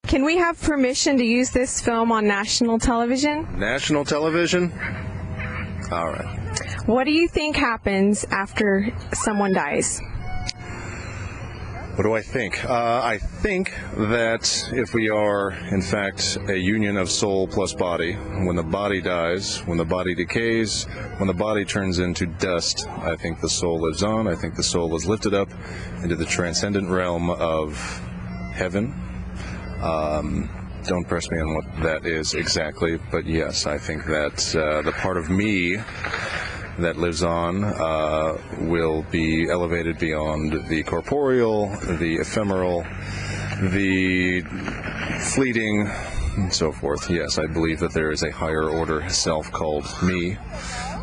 Can we have permission to use this film on national television? National television? All right. What do you think happens after someone dies? What do I think? I think that if we are, in fact, a union of soul plus body, when the body dies, when the body decays, when the body turns into dust, I think the soul lives on. I think the soul is lifted up into the transcendent realm of heaven. Don't press me on what that is exactly, but yes, I think that the part of me that lives on will be elevated beyond the corporeal, the ephemeral, the fleeting, and so forth. Yes, I believe that there is a higher order self called me,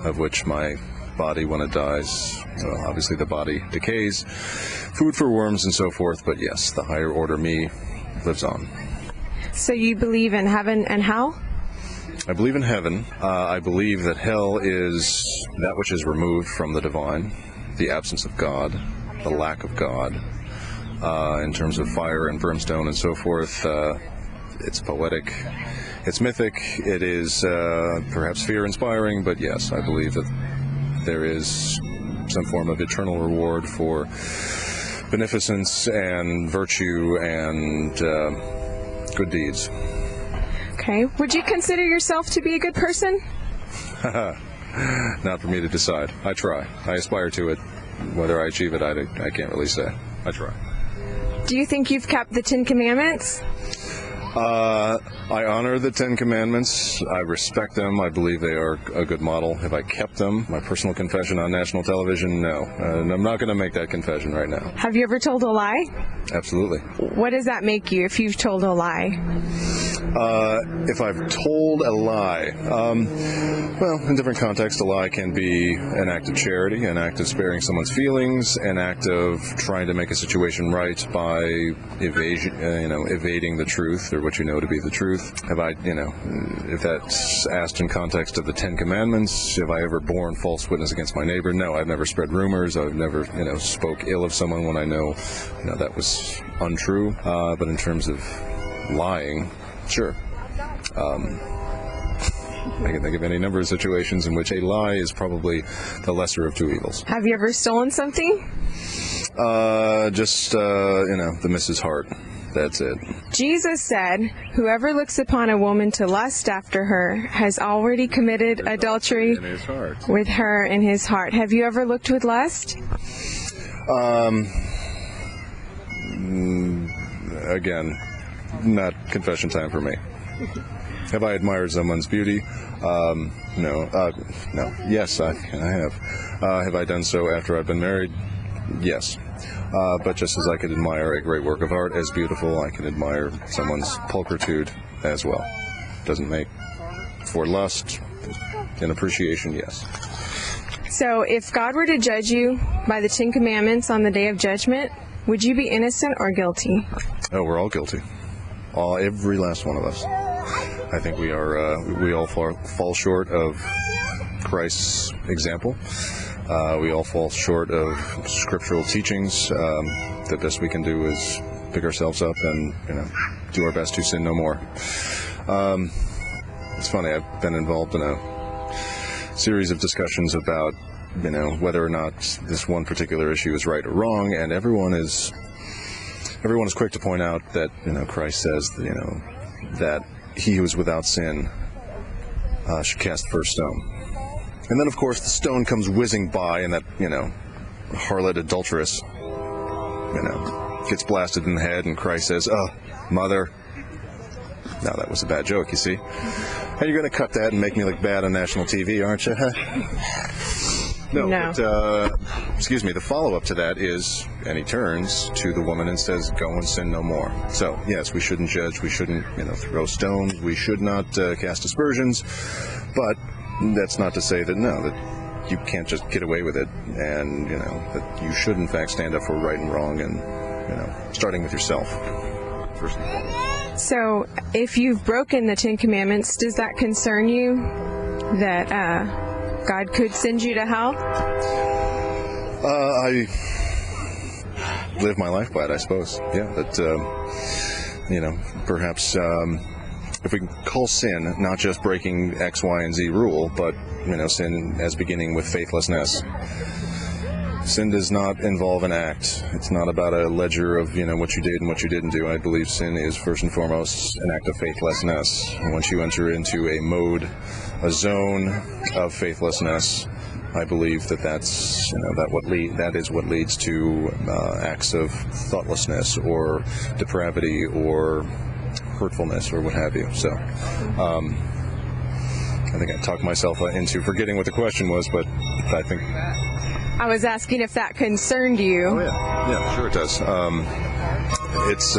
of which my body, when it dies, well, obviously the body decays, food for worms and so forth, but yes, the higher order me lives on. So you believe in heaven and hell? I believe in heaven. I believe that hell is that which is removed from the divine, the absence of God, the lack of God. In terms of fire and brimstone and so forth, it's poetic, it's mythic, it is perhaps fear-inspiring, but yes, I believe that there is some form of eternal reward for beneficence and virtue and good deeds. Okay. Would you consider yourself to be a good person? Not for me to decide. I try. I aspire to it. Whether I achieve it, I can't really say. I try. Do you think you've kept the 10 Commandments? I honor the 10 Commandments. I respect them. I believe they are a good model. Have I kept them? My personal confession on national television? No. And I'm not going to make that confession right now. Have you ever told a lie? Absolutely. What does that make you if you've told a lie? If I've told a lie, well, in different contexts, a lie can be an act of charity, an act of sparing someone's feelings, an act of trying to make a situation right by evading the truth or what you know to be the truth. Have I, if that's asked in context of the 10 Commandments, have I ever borne false witness against my neighbor? No, I've never spread rumors. I've never, spoke ill of someone when I know, that was untrue. But in terms of lying, sure. I can think of any number of situations in which a lie is probably the lesser of two evils. Have you ever stolen something? The Mrs. Hart. That's it. Jesus said, whoever looks upon a woman to lust after her has already committed adultery with her in his heart. Have you ever looked with lust? Again, not confession time for me. Have I admired someone's beauty? No. Yes, I have. Have I done so after I've been married? Yes. But just as I could admire a great work of art as beautiful, I can admire someone's pulchritude as well. Doesn't make for lust and appreciation, yes. So if God were to judge you by the 10 Commandments on the day of judgment, would you be innocent or guilty? Oh, we're all guilty. Every last one of us. I think we all fall short of Christ's example. We all fall short of scriptural teachings. The best we can do is pick ourselves up and do our best to sin no more. It's funny, I've been involved in a series of discussions about whether or not this one particular issue is right or wrong, and everyone is quick to point out that Christ says that he who is without sin should cast the first stone. And then, of course, the stone comes whizzing by, and that, harlot adulteress, gets blasted in the head, and Christ says, "Oh, mother." Now, that was a bad joke, you see. And you're going to cut that and make me look bad on national TV, aren't you? No. But, the follow-up to that is, and he turns to the woman and says, "Go and sin no more." So, yes, we shouldn't judge, we shouldn't, throw stones, we should not cast aspersions, but that's not to say that you can't just get away with it, and that you should in fact stand up for right and wrong, and starting with yourself first and foremost. So if you've broken the 10 Commandments, does that concern you that God could send you to hell? I live my life by it, I suppose. Yeah, but perhaps if we can call sin not just breaking X, Y, and Z rule, but sin as beginning with faithlessness. Sin does not involve an act. It's not about a ledger of what you did and what you didn't do. I believe sin is first and foremost an act of faithlessness. And once you enter into a zone of faithlessness, I believe that is what leads to acts of thoughtlessness or depravity or hurtfulness or what have you. So I think I talked myself into forgetting what the question was, but I think I was asking if that concerned you. Oh yeah, sure it does. It's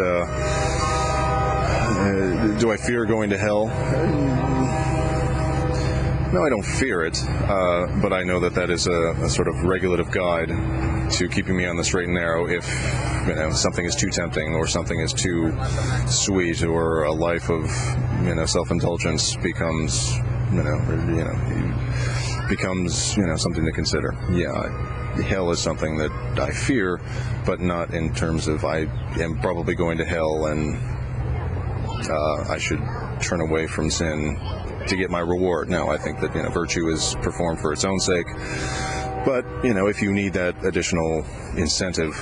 do I fear going to hell? No, I don't fear it, but I know that is a sort of regulative guide to keeping me on the straight and narrow if something is too tempting or something is too sweet or a life of self-indulgence becomes something to consider. Yeah, hell is something that I fear, but not in terms of I am probably going to hell and I should turn away from sin to get my reward. No, I think that virtue is performed for its own sake. But if you need that additional incentive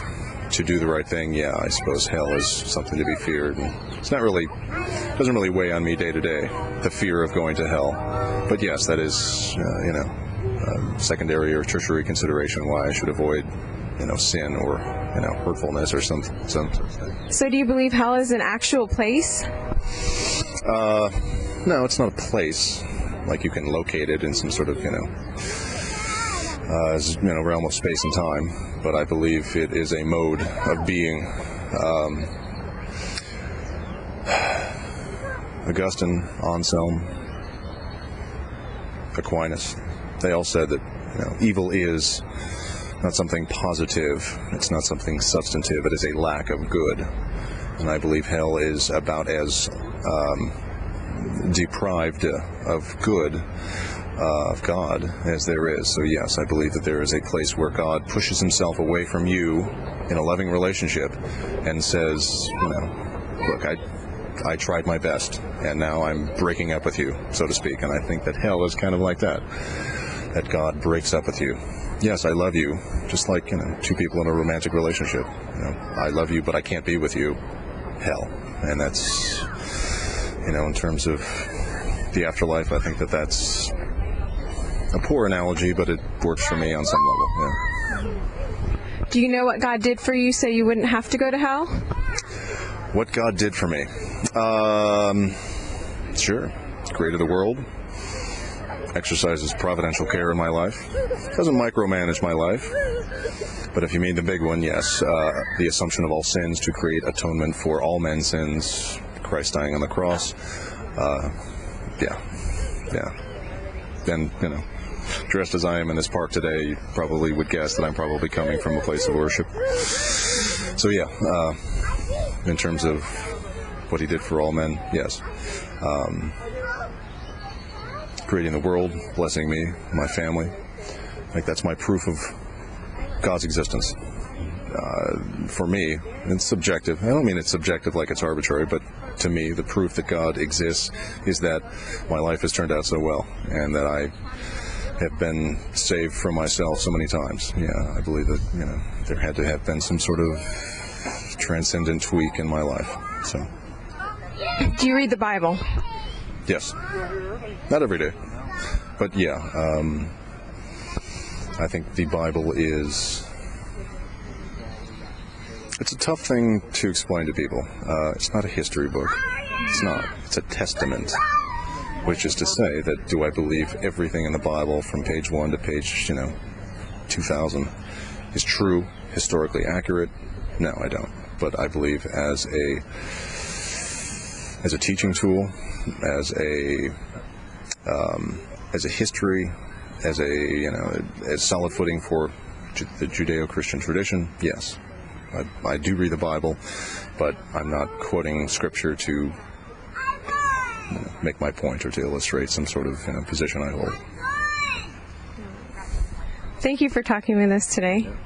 to do the right thing, yeah, I suppose hell is something to be feared. And it's doesn't really weigh on me day to day, the fear of going to hell. But yes, that is secondary or tertiary consideration why I should avoid sin or hurtfulness or some sort of thing. So do you believe hell is an actual place? No, it's not a place like you can locate it in some sort of realm of space and time, but I believe it is a mode of being. Augustine, Anselm, Aquinas, they all said that evil is not something positive, it's not something substantive, it is a lack of good. And I believe hell is about as deprived of good of God as there is. So yes, I believe that there is a place where God pushes himself away from you in a loving relationship and says, look, I tried my best and now I'm breaking up with you, so to speak. And I think that hell is kind of like that God breaks up with you. Yes, I love you, just like two people in a romantic relationship. I love you, but I can't be with you. Hell. And that's in terms of the afterlife, I think that's a poor analogy, but it works for me on some level. Yeah. Do you know what God did for you so you wouldn't have to go to hell? What God did for me? Sure. Created the world. Exercises providential care in my life. Doesn't micromanage my life. But if you mean the big one, yes. The assumption of all sins to create atonement for all men's sins. Christ dying on the cross. Yeah. And, dressed as I am in this park today, you probably would guess that I'm probably coming from a place of worship. So yeah, in terms of what he did for all men, yes. Creating the world, blessing me, my family. I think that's my proof of God's existence. For me, it's subjective. I don't mean it's subjective like it's arbitrary, but to me, the proof that God exists is that my life has turned out so well, and that I have been saved from myself so many times. Yeah, I believe that there had to have been some sort of transcendent tweak in my life. So. Do you read the Bible? Yes. Not every day, but yeah. I think the Bible is. It's a tough thing to explain to people. It's not a history book. It's not. It's a testament, which is to say that do I believe everything in the Bible from page 1 to page, 2000 is true, historically accurate? No, I don't. But I believe as a teaching tool, as a history, as as solid footing for the Judeo-Christian tradition, yes. I do read the Bible, but I'm not quoting scripture to make my point or to illustrate some sort of position I hold. Thank you for talking with us today.